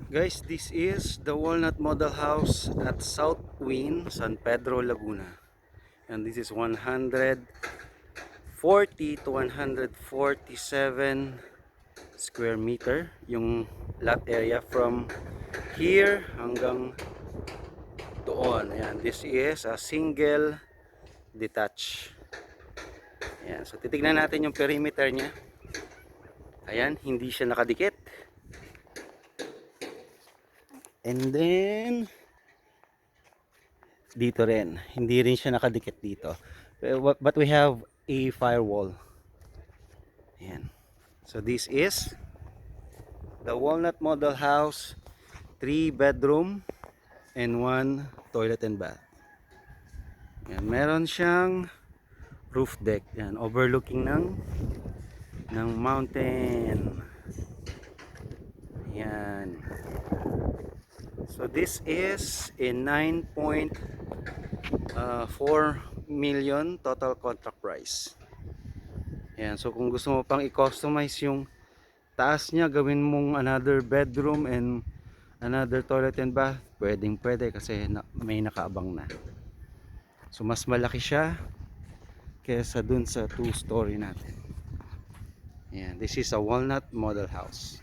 Guys, this is the Walnut Model House at South Win, San Pedro, Laguna. And this is 140 to 147 square meter yung lot area from here hanggang doon. Ayan, this is a single detached. Ayan, so titignan natin yung perimeter niya. Ayan, hindi siya nakadikit. And then dito rin, hindi rin siya nakadikit dito. But we have a firewall. Ayan. So this is the Walnut Model House, 3 bedroom and 1 toilet and bath. Ayan, meron siyang roof deck. Ayan, overlooking ng mountain. Ayan. So this is a 9.4 million total contract price. Ayan, so kung gusto mo pang i-customize yung taas niya, gawin mong another bedroom and another toilet and bath, pwedeng pwede kasi may nakaabang na. So mas malaki siya kesa dun sa 2-story natin. Ayan, this is a Walnut Model House.